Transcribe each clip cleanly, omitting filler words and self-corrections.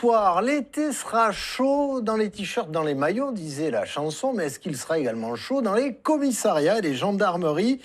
Bonsoir, l'été sera chaud dans les t-shirts, dans les maillots, disait la chanson, mais est-ce qu'il sera également chaud dans les commissariats et les gendarmeries?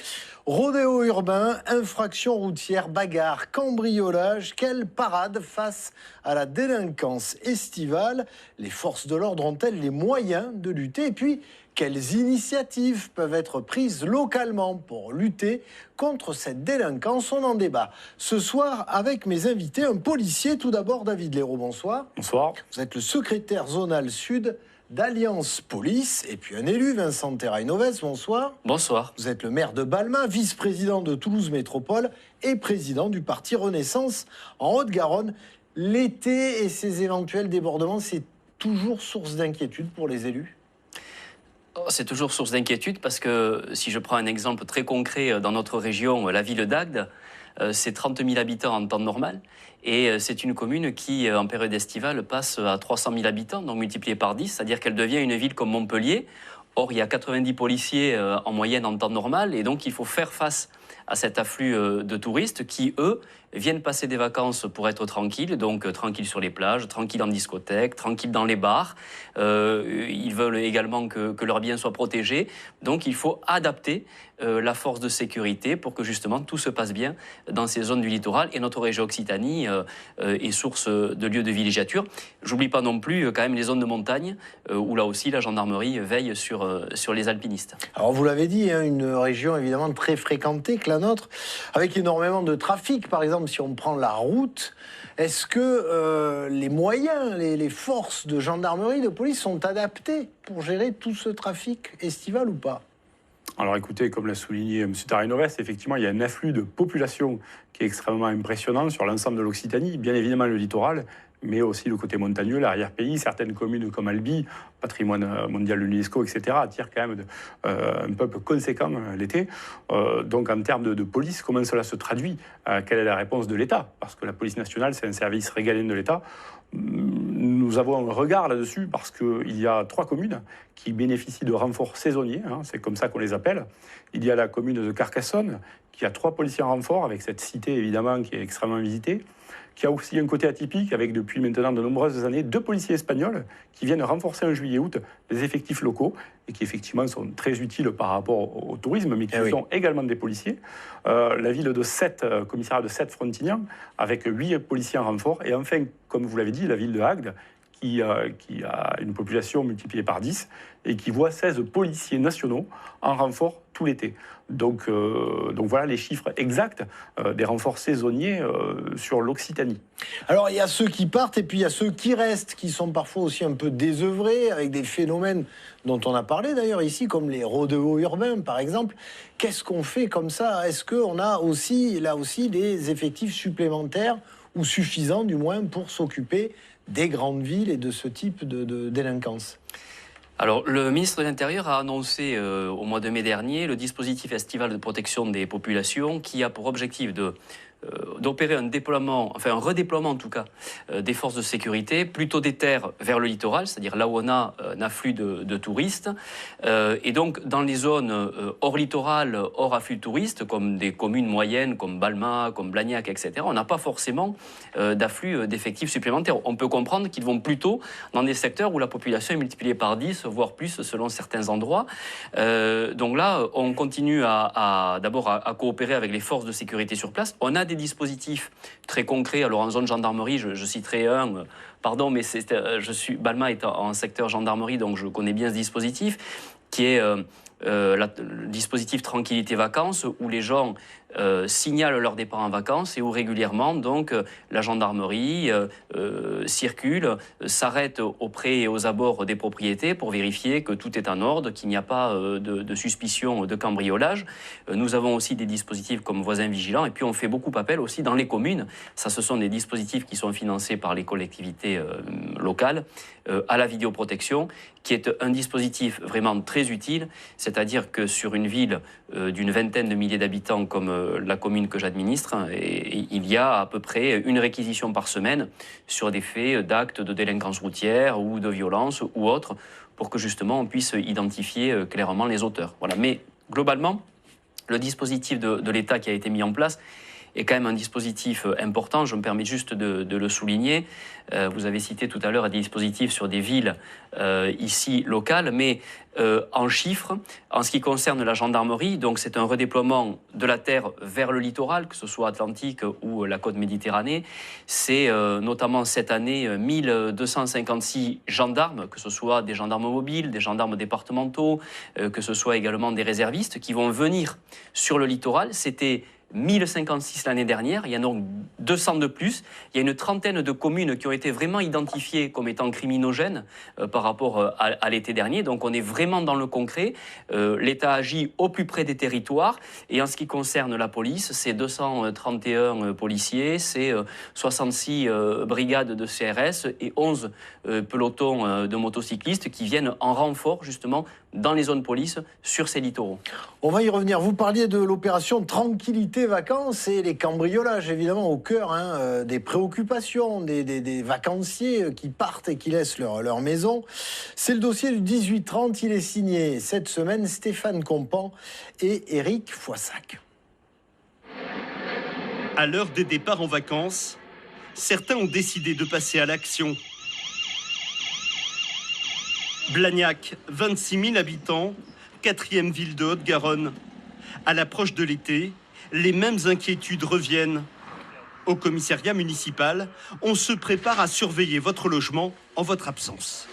Rodéo urbain, infractions routières, bagarres, cambriolages, quelle parade face à la délinquance estivale? Les forces de l'ordre ont-elles les moyens de lutter? Et puis, quelles initiatives peuvent être prises localement pour lutter contre cette délinquance? On en débat ce soir avec mes invités. Un policier, tout d'abord, David Léraud, bonsoir. Bonsoir. Vous êtes le secrétaire zonal sud d'Alliance Police. Et puis un élu, Vincent Terraille-Novès, bonsoir. Bonsoir. Vous êtes le maire de Balmain, vice-président de Toulouse Métropole et président du parti Renaissance en Haute-Garonne. L'été et ses éventuels débordements, c'est toujours source d'inquiétude pour les élus? C'est toujours source d'inquiétude parce que si je prends un exemple très concret dans notre région, la ville d'Agde, c'est 30 000 habitants en temps normal et c'est une commune qui, en période estivale, passe à 300 000 habitants, donc multiplié par 10, c'est-à-dire qu'elle devient une ville comme Montpellier. Or, il y a 90 policiers en moyenne en temps normal et donc il faut faire face à cet afflux de touristes qui, eux, viennent passer des vacances pour être tranquilles, donc tranquilles sur les plages, tranquilles en discothèque, tranquilles dans les bars. Ils veulent également que leurs biens soient protégés. Donc il faut adapter la force de sécurité pour que justement tout se passe bien dans ces zones du littoral. Et notre région Occitanie est source de lieux de villégiature. J'oublie pas non plus quand même les zones de montagne où là aussi la gendarmerie veille sur les alpinistes. Alors vous l'avez dit, hein, une région évidemment très fréquentée que la nôtre, avec énormément de trafic. Par exemple, si on prend la route, est-ce que les moyens, les forces de gendarmerie, de police sont adaptés pour gérer tout ce trafic estival ou pas? Alors écoutez, comme l'a souligné M. Terraille-Novès, effectivement, il y a un afflux de population qui est extrêmement impressionnant sur l'ensemble de l'Occitanie, bien évidemment le littoral, mais aussi le côté montagneux, l'arrière-pays. Certaines communes comme Albi, patrimoine mondial de l'UNESCO, etc., attirent quand même un peuple conséquent l'été. Donc en termes de police, comment cela se traduit? Quelle est la réponse de l'État? Parce que la police nationale, c'est un service régalien de l'État. Nous avons un regard là-dessus parce qu'il y a 3 communes qui bénéficient de renforts saisonniers, hein, c'est comme ça qu'on les appelle. Il y a la commune de Carcassonne qui a 3 policiers en renfort, avec cette cité évidemment qui est extrêmement visitée, qui a aussi un côté atypique avec depuis maintenant de nombreuses années 2 policiers espagnols qui viennent renforcer en juillet-août les effectifs locaux et qui effectivement sont très utiles par rapport au tourisme, mais qui sont également des policiers. La ville de Sète, commissariat de Sète-Frontignan, avec 8 policiers en renfort. Et enfin, comme vous l'avez dit, la ville de Agde, qui a une population multipliée par 10 et qui voit 16 policiers nationaux en renfort tout l'été. Donc voilà les chiffres exacts des renforts saisonniers sur l'Occitanie. Alors il y a ceux qui partent et puis il y a ceux qui restent, qui sont parfois aussi un peu désœuvrés, avec des phénomènes dont on a parlé d'ailleurs ici, comme les rodéos urbains par exemple. Qu'est-ce qu'on fait comme ça? Est-ce qu'on a aussi, là aussi, des effectifs supplémentaires, ou suffisants du moins, pour s'occuper des grandes villes et de ce type de délinquance? Alors, le ministre de l'Intérieur a annoncé au mois de mai dernier le dispositif estival de protection des populations qui a pour objectif d'opérer un déploiement, enfin un redéploiement en tout cas, des forces de sécurité, plutôt des terres vers le littoral, c'est-à-dire là où on a un afflux de touristes. Et donc dans les zones hors littoral, hors afflux de touristes, comme des communes moyennes, comme Balma, comme Blagnac, etc., on n'a pas forcément d'afflux d'effectifs supplémentaires. On peut comprendre qu'ils vont plutôt dans des secteurs où la population est multipliée par 10, voire plus selon certains endroits. Donc là, on continue d'abord à coopérer avec les forces de sécurité sur place. On a des dispositifs très concrets. Alors en zone gendarmerie, je citerai un, pardon, mais Balma est en secteur gendarmerie, donc je connais bien ce dispositif, qui est le dispositif Tranquillité Vacances, où les gens signalent leur départ en vacances et où régulièrement donc la gendarmerie circule, s'arrête auprès et aux abords des propriétés pour vérifier que tout est en ordre, qu'il n'y a pas de suspicion de cambriolage. Nous avons aussi des dispositifs comme voisins vigilants et puis on fait beaucoup appel aussi dans les communes. Ça, ce sont des dispositifs qui sont financés par les collectivités locales à la vidéoprotection, qui est un dispositif vraiment très utile, c'est-à-dire que sur une ville d'une vingtaine de milliers d'habitants comme la commune que j'administre, il y a à peu près une réquisition par semaine sur des faits d'actes de délinquance routière ou de violence ou autres, pour que justement on puisse identifier clairement les auteurs. Voilà. Mais globalement, le dispositif de l'État qui a été mis en place est quand même un dispositif important. Je me permets juste de le souligner. Vous avez cité tout à l'heure des dispositifs sur des villes ici locales, mais en chiffres, en ce qui concerne la gendarmerie, donc c'est un redéploiement de la terre vers le littoral, que ce soit Atlantique ou la côte Méditerranée. C'est notamment cette année 1256 gendarmes, que ce soit des gendarmes mobiles, des gendarmes départementaux, que ce soit également des réservistes, qui vont venir sur le littoral. C'était 1056 l'année dernière, il y en a donc 200 de plus. Il y a une trentaine de communes qui ont été vraiment identifiées comme étant criminogènes par rapport à l'été dernier. Donc on est vraiment dans le concret. L'État agit au plus près des territoires. Et en ce qui concerne la police, c'est 231 policiers, c'est 66 brigades de CRS et 11 pelotons de motocyclistes qui viennent en renfort justement dans les zones police sur ces littoraux. On va y revenir. Vous parliez de l'opération Tranquillité Vacances et les cambriolages, évidemment, au cœur des préoccupations des vacanciers qui partent et qui laissent leur maison. C'est le dossier du 18-30. Il est signé cette semaine Stéphane Compan et Éric Foissac. À l'heure des départs en vacances, certains ont décidé de passer à l'action. Blagnac, 26 000 habitants, 4e ville de Haute-Garonne. À l'approche de l'été, les mêmes inquiétudes reviennent. Au commissariat municipal, on se prépare à surveiller votre logement en votre absence.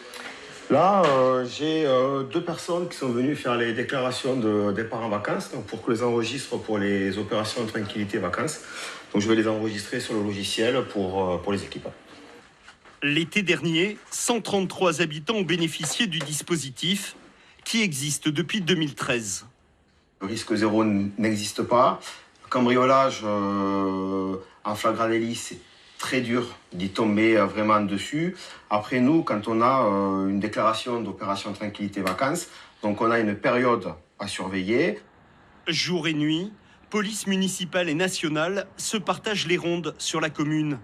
Là, j'ai 2 personnes qui sont venues faire les déclarations de départ en vacances, donc pour que les enregistre pour les opérations de tranquillité vacances. Donc je vais les enregistrer sur le logiciel pour les équipes. L'été dernier, 133 habitants ont bénéficié du dispositif qui existe depuis 2013. Le risque zéro n'existe pas. Le cambriolage en flagrant délit, c'est très dur d'y tomber vraiment dessus. Après nous, quand on a une déclaration d'opération tranquillité vacances, donc on a une période à surveiller. Jour et nuit, police municipale et nationale se partagent les rondes sur la commune.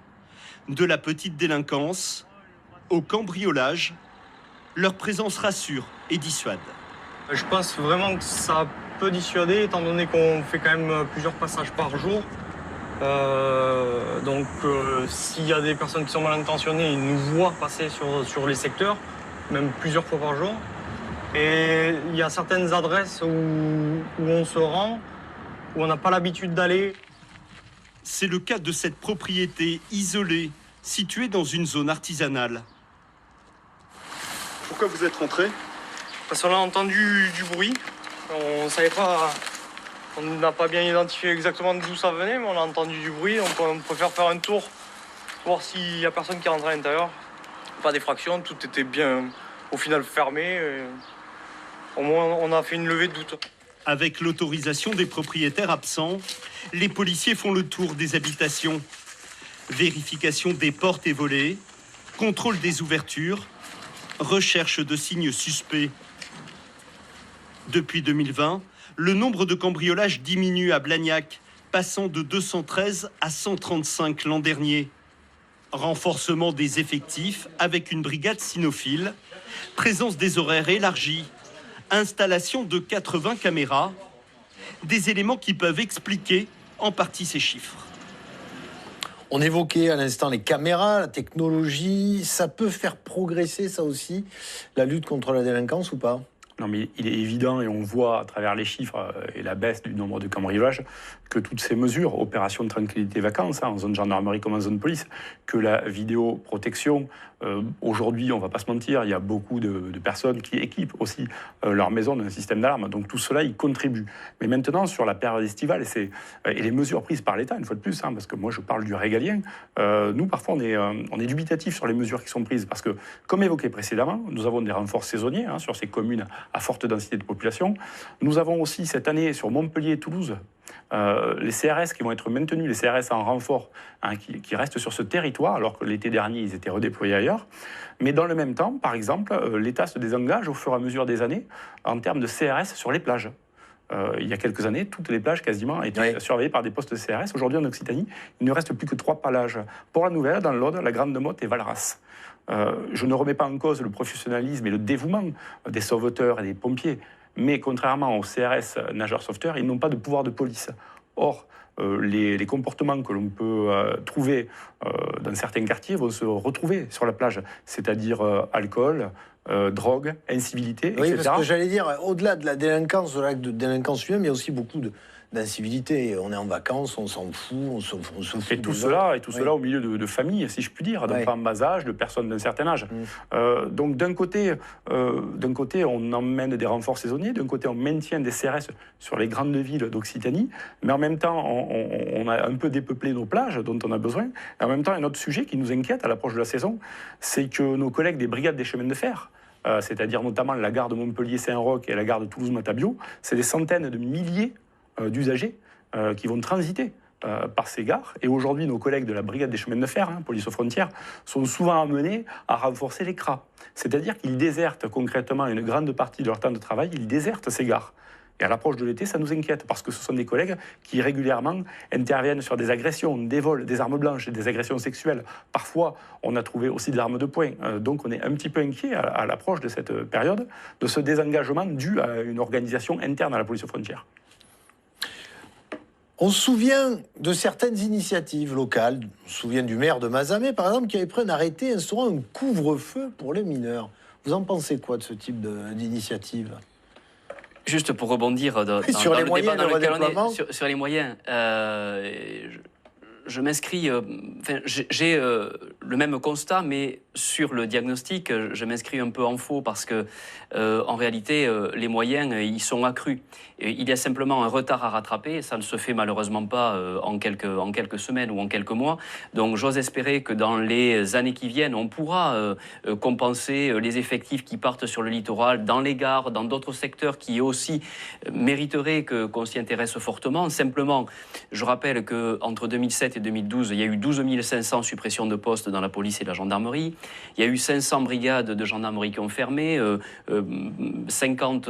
De la petite délinquance au cambriolage, leur présence rassure et dissuade. Je pense vraiment que ça peut dissuader, étant donné qu'on fait quand même plusieurs passages par jour. Donc s'il y a des personnes qui sont mal intentionnées, ils nous voient passer sur les secteurs, même plusieurs fois par jour. Et il y a certaines adresses où on se rend, où on n'a pas l'habitude d'aller. C'est le cas de cette propriété isolée, située dans une zone artisanale. Pourquoi vous êtes rentré ? Parce qu'on a entendu du bruit. On savait pas, on n'a pas bien identifié exactement d'où ça venait, mais on a entendu du bruit. On préfère faire un tour, voir s'il y a personne qui rentre à l'intérieur. Pas d'effraction, tout était bien, au final, fermé. Au moins, on a fait une levée de doute. Avec l'autorisation des propriétaires absents, les policiers font le tour des habitations. Vérification des portes et volets, contrôle des ouvertures, recherche de signes suspects. Depuis 2020, le nombre de cambriolages diminue à Blagnac, passant de 213 à 135 l'an dernier. Renforcement des effectifs avec une brigade cynophile, présence des horaires élargis, installation de 80 caméras, des éléments qui peuvent expliquer en partie ces chiffres. On évoquait à l'instant les caméras, la technologie. Ça peut faire progresser, ça aussi, la lutte contre la délinquance ou pas ? Non, mais il est évident, et on voit à travers les chiffres et la baisse du nombre de cambriolages, que toutes ces mesures, opération de tranquillité vacances, en zone gendarmerie comme en zone police, que la vidéoprotection, aujourd'hui, on ne va pas se mentir, il y a beaucoup de personnes qui équipent aussi leur maison d'un système d'alarme. Donc tout cela, y contribue. Mais maintenant, sur la période estivale, et les mesures prises par l'État, une fois de plus, parce que moi je parle du régalien, nous parfois on est dubitatif sur les mesures qui sont prises, parce que, comme évoqué précédemment, nous avons des renforts saisonniers sur ces communes à forte densité de population. Nous avons aussi cette année sur Montpellier et Toulouse les CRS qui vont être maintenus, les CRS en renfort qui restent sur ce territoire, alors que l'été dernier ils étaient redéployés ailleurs. Mais dans le même temps, par exemple, l'État se désengage au fur et à mesure des années en termes de CRS sur les plages. Il y a quelques années, toutes les plages quasiment étaient surveillées par des postes de CRS. Aujourd'hui en Occitanie, il ne reste plus que 3 plages. Port-la-Nouvelle, dans l'Aude, la Grande-Motte et Valras. Je ne remets pas en cause le professionnalisme et le dévouement des sauveteurs et des pompiers, mais contrairement aux CRS nageurs sauveteurs, ils n'ont pas de pouvoir de police. Or, les comportements que l'on peut trouver dans certains quartiers vont se retrouver sur la plage, c'est-à-dire alcool, drogue, incivilité, Oui, etc. parce que j'allais dire, au-delà de la délinquance, de l'acte de délinquance lui-même, il y a aussi beaucoup d'incivilité. On est en vacances, on s'en fout, on se fout. Et tout cela au milieu de familles, si je puis dire, d'enfants en bas âge, de personnes d'un certain âge. Donc d'un côté, on emmène des renforts saisonniers, d'un côté, on maintient des CRS sur les grandes villes d'Occitanie, mais en même temps, on a un peu dépeuplé nos plages dont on a besoin. Et en même temps, un autre sujet qui nous inquiète à l'approche de la saison, c'est que nos collègues des brigades des chemins de fer, c'est-à-dire notamment la gare de Montpellier-Saint-Roch et la gare de Toulouse-Matabio, c'est des centaines de milliers d'usagers qui vont transiter par ces gares. Et aujourd'hui, nos collègues de la brigade des chemins de fer, police aux frontières, sont souvent amenés à renforcer les CRA. C'est-à-dire qu'ils désertent concrètement une grande partie de leur temps de travail, ils désertent ces gares. Et à l'approche de l'été, ça nous inquiète, parce que ce sont des collègues qui régulièrement interviennent sur des agressions, des vols, des armes blanches, des agressions sexuelles. Parfois, on a trouvé aussi de l'arme de poing. Donc on est un petit peu inquiet à l'approche de cette période, de ce désengagement dû à une organisation interne à la police aux frontières. On se souvient de certaines initiatives locales. On se souvient du maire de Mazamet, par exemple, qui avait pris un arrêté instaurant un couvre-feu pour les mineurs. Vous en pensez quoi de ce type d'initiative ? Juste pour rebondir sur les le moyens débat dans lequel on est, sur les moyens, je m'inscris, j'ai le même constat, mais sur le diagnostic, je m'inscris un peu en faux parce que, en réalité, les moyens, ils sont accrus. Et il y a simplement un retard à rattraper, et ça ne se fait malheureusement pas en quelques semaines ou en quelques mois. Donc j'ose espérer que dans les années qui viennent, on pourra compenser les effectifs qui partent sur le littoral, dans les gares, dans d'autres secteurs qui aussi mériteraient qu'on s'y intéresse fortement. Simplement, je rappelle qu'entre 2007 et 2012, il y a eu 12 500 suppressions de postes dans la police et la gendarmerie. Il y a eu 500 brigades de gendarmerie qui ont fermé, 50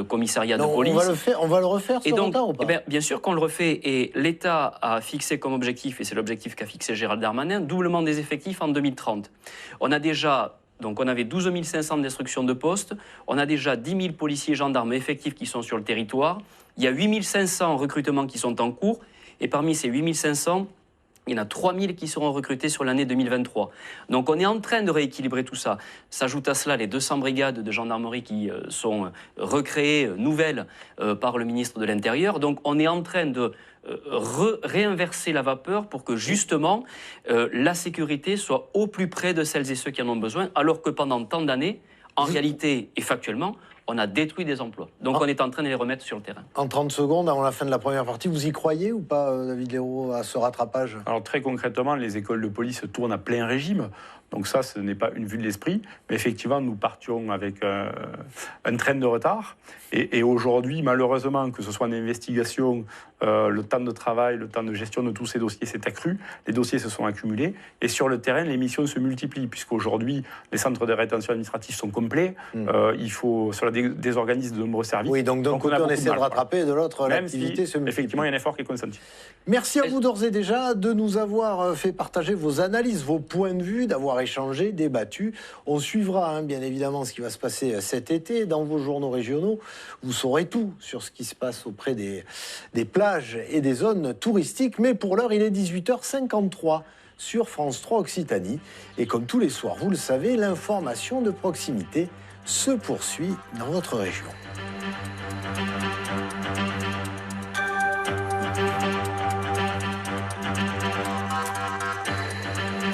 commissariats de police. On va le refaire, ce retard ou pas ? Bien sûr qu'on le refait. Et l'État a fixé comme objectif, et c'est l'objectif qu'a fixé Gérald Darmanin, doublement des effectifs en 2030. On a déjà... Donc on avait 12 500 destructions de postes, on a déjà 10 000 policiers et gendarmes effectifs qui sont sur le territoire, il y a 8 500 recrutements qui sont en cours, et parmi ces 8 500, il y en a 3 000 qui seront recrutés sur l'année 2023. Donc on est en train de rééquilibrer tout ça. S'ajoutent à cela les 200 brigades de gendarmerie qui sont recréées, nouvelles, par le ministre de l'Intérieur. Donc on est en train de réinverser la vapeur pour que justement la sécurité soit au plus près de celles et ceux qui en ont besoin, alors que pendant tant d'années, en réalité et factuellement, on a détruit des emplois. Donc on est en train de les remettre sur le terrain. En 30 secondes, avant la fin de la première partie, vous y croyez ou pas, David Leroux, à ce rattrapage ? Alors très concrètement, les écoles de police tournent à plein régime. Donc ça, ce n'est pas une vue de l'esprit. Mais effectivement, nous partions avec un train de retard. Et aujourd'hui, malheureusement, que ce soit en investigation, le temps de travail, le temps de gestion de tous ces dossiers s'est accru. Les dossiers se sont accumulés. Et sur le terrain, les missions se multiplient. Puisqu'aujourd'hui, les centres de rétention administrative sont complets. Cela désorganise de nombreux services. Oui, donc d'un côté, on essaie de rattraper, de l'autre, l'activité se multiplie. Effectivement, il y a un effort qui est consenti. Merci à vous d'ores et déjà de nous avoir fait partager vos analyses, vos points de vue, d'avoir échangé, débattu. On suivra bien évidemment ce qui va se passer cet été dans vos journaux régionaux. Vous saurez tout sur ce qui se passe auprès des plages et des zones touristiques. Mais pour l'heure, il est 18h53 sur France 3 Occitanie. Et comme tous les soirs, vous le savez, l'information de proximité se poursuit dans votre région.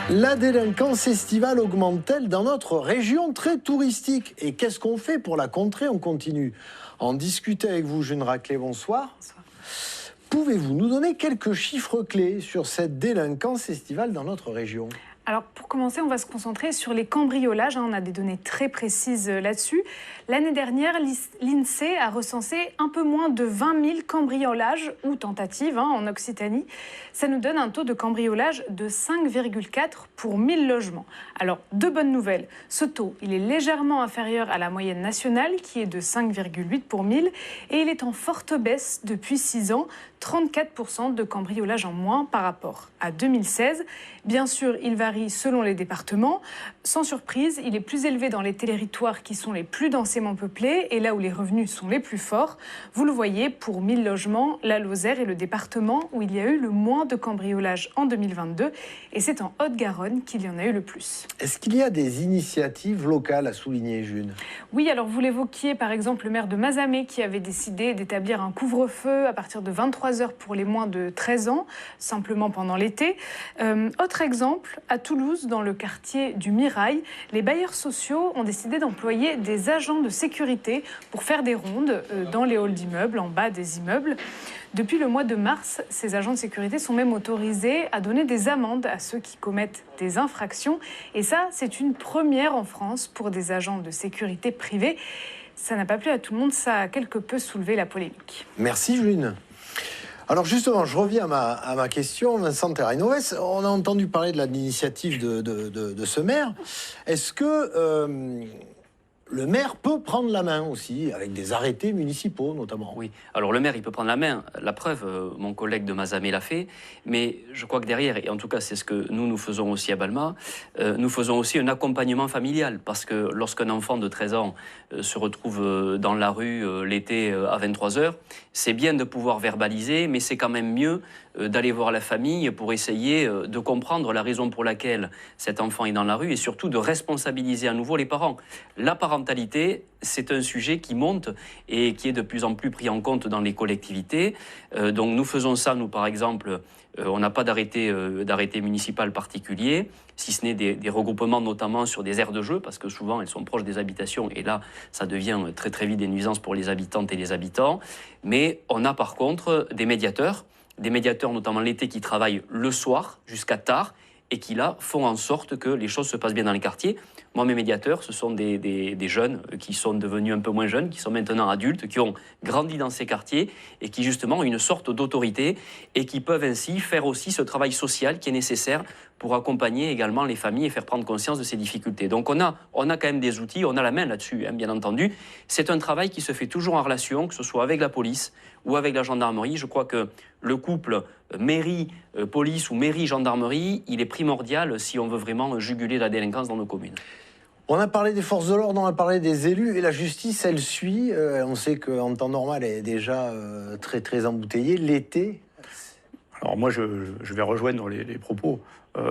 La délinquance estivale augmente-t-elle dans notre région très touristique? Et qu'est-ce qu'on fait pour la contrer? On continue à en discuter avec vous. Jeune Raclé, bonsoir. Bonsoir. Pouvez-vous nous donner quelques chiffres clés sur cette délinquance estivale dans notre région? Alors pour commencer, on va se concentrer sur les cambriolages. On a des données très précises là-dessus. L'année dernière, l'INSEE a recensé un peu moins de 20 000 cambriolages ou tentatives en Occitanie. Ça nous donne un taux de cambriolage de 5,4 pour 1000 logements. Alors, deux bonnes nouvelles. Ce taux, il est légèrement inférieur à la moyenne nationale qui est de 5,8 pour 1000 et il est en forte baisse depuis 6 ans. 34% de cambriolages en moins par rapport à 2016. Bien sûr, il varie varie selon les départements. Sans surprise, il est plus élevé dans les territoires qui sont les plus densément peuplés et là où les revenus sont les plus forts. Vous le voyez, pour 1000 logements, la Lozère est le département où il y a eu le moins de cambriolages en 2022 et c'est en Haute-Garonne qu'il y en a eu le plus. Est-ce qu'il y a des initiatives locales à souligner, June? Oui, alors vous l'évoquiez, par exemple, le maire de Mazamet qui avait décidé d'établir un couvre-feu à partir de 23h pour les moins de 13 ans, simplement pendant l'été. Autre exemple, à Toulouse, dans le quartier du Mirail, les bailleurs sociaux ont décidé d'employer des agents de sécurité pour faire des rondes dans les halls d'immeubles, en bas des immeubles. Depuis le mois de mars, ces agents de sécurité sont même autorisés à donner des amendes à ceux qui commettent des infractions. Et ça, c'est une première en France pour des agents de sécurité privés. Ça n'a pas plu à tout le monde, ça a quelque peu soulevé la polémique. Merci, June. Alors justement, je reviens à ma question, Vincent Terrainoves. On a entendu parler de l'initiative de ce maire. Est-ce que le maire peut prendre la main aussi, avec des arrêtés municipaux notamment? Oui, alors le maire, il peut prendre la main. La preuve, mon collègue de Mazamet l'a fait, mais je crois que derrière, et en tout cas c'est ce que nous faisons aussi à Balma, nous faisons aussi un accompagnement familial, parce que lorsqu'un enfant de 13 ans se retrouve dans la rue l'été à 23h, c'est bien de pouvoir verbaliser, mais c'est quand même mieux d'aller voir la famille pour essayer de comprendre la raison pour laquelle cet enfant est dans la rue et surtout de responsabiliser à nouveau les parents. La parentalité, c'est un sujet qui monte et qui est de plus en plus pris en compte dans les collectivités. Donc nous faisons ça, nous par exemple, on n'a pas d'arrêté municipal particulier, si ce n'est des regroupements notamment sur des aires de jeu, parce que souvent elles sont proches des habitations et là ça devient très très vite des nuisances pour les habitantes et les habitants. Mais on a par contre des médiateurs notamment l'été qui travaillent le soir jusqu'à tard et qui là font en sorte que les choses se passent bien dans les quartiers. Moi, mes médiateurs, ce sont des jeunes qui sont devenus un peu moins jeunes, qui sont maintenant adultes, qui ont grandi dans ces quartiers et qui justement ont une sorte d'autorité et qui peuvent ainsi faire aussi ce travail social qui est nécessaire pour accompagner également les familles et faire prendre conscience de ces difficultés. Donc on a quand même des outils, on a la main là-dessus, bien entendu. C'est un travail qui se fait toujours en relation, que ce soit avec la police ou avec la gendarmerie. Je crois que le couple mairie-police ou mairie-gendarmerie, il est primordial si on veut vraiment juguler la délinquance dans nos communes. On a parlé des forces de l'ordre, on a parlé des élus, et la justice, elle suit. On sait qu'en temps normal, elle est déjà très très embouteillée. L'été... Alors moi, je vais rejoindre les propos.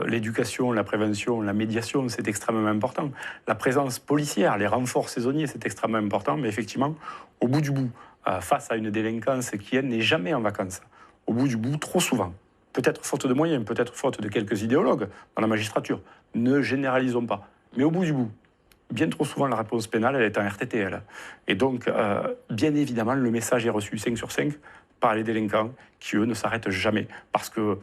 L'éducation, la prévention, la médiation, c'est extrêmement important. La présence policière, les renforts saisonniers, c'est extrêmement important. Mais effectivement, au bout du bout, face à une délinquance qui, elle, n'est jamais en vacances, au bout du bout, trop souvent, peut-être faute de moyens, peut-être faute de quelques idéologues dans la magistrature, ne généralisons pas. Mais au bout du bout, bien trop souvent, la réponse pénale, elle est en RTTL. Et donc, bien évidemment, le message est reçu 5 sur 5 par les délinquants qui, eux, ne s'arrêtent jamais. Parce que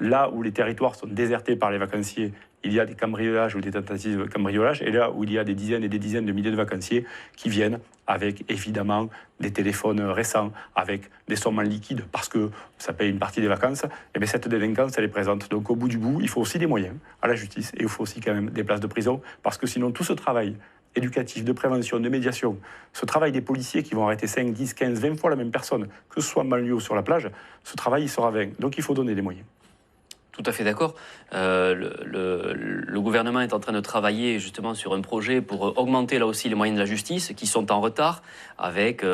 là où les territoires sont désertés par les vacanciers, il y a des cambriolages ou des tentatives de cambriolage. Et là où il y a des dizaines et des dizaines de milliers de vacanciers qui viennent avec, évidemment, des téléphones récents, avec des sommes en liquide, parce que ça paye une partie des vacances, et bien cette délinquance, elle est présente. Donc au bout du bout, il faut aussi des moyens à la justice, et il faut aussi quand même des places de prison, parce que sinon tout ce travail éducatif, de prévention, de médiation, ce travail des policiers qui vont arrêter 5, 10, 15, 20 fois la même personne, que ce soit en banlieue ou sur la plage, ce travail, il sera vain. Donc il faut donner des moyens. Tout à fait d'accord. Le gouvernement est en train de travailler justement sur un projet pour augmenter là aussi les moyens de la justice qui sont en retard avec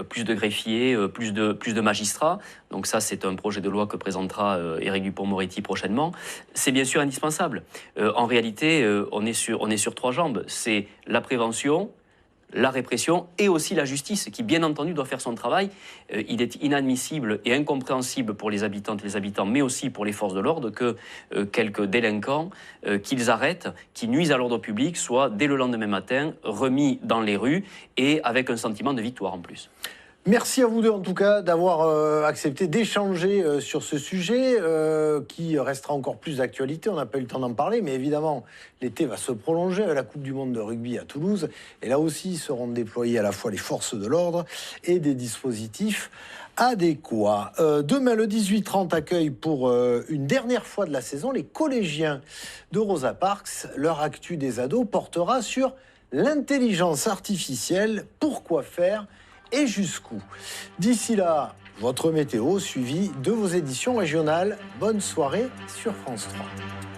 plus de greffiers, plus de magistrats. Donc ça, c'est un projet de loi que présentera Éric Dupond-Moretti prochainement. C'est bien sûr indispensable. En réalité, on est sur 3 jambes. C'est la prévention, la répression et aussi la justice, qui bien entendu doit faire son travail. Il est inadmissible et incompréhensible pour les habitantes et les habitants, mais aussi pour les forces de l'ordre, que quelques délinquants qu'ils arrêtent, qui nuisent à l'ordre public, soient dès le lendemain matin remis dans les rues et avec un sentiment de victoire en plus. Merci à vous deux, en tout cas, d'avoir accepté d'échanger sur ce sujet qui restera encore plus d'actualité. On n'a pas eu le temps d'en parler, mais évidemment, l'été va se prolonger avec la Coupe du Monde de rugby à Toulouse. Et là aussi, seront déployés à la fois les forces de l'ordre et des dispositifs adéquats. Demain, le 18-30 accueille pour une dernière fois de la saison les collégiens de Rosa Parks. Leur actu des ados portera sur l'intelligence artificielle, pourquoi faire et jusqu'où. D'ici là, votre météo suivi de vos éditions régionales. Bonne soirée sur France 3.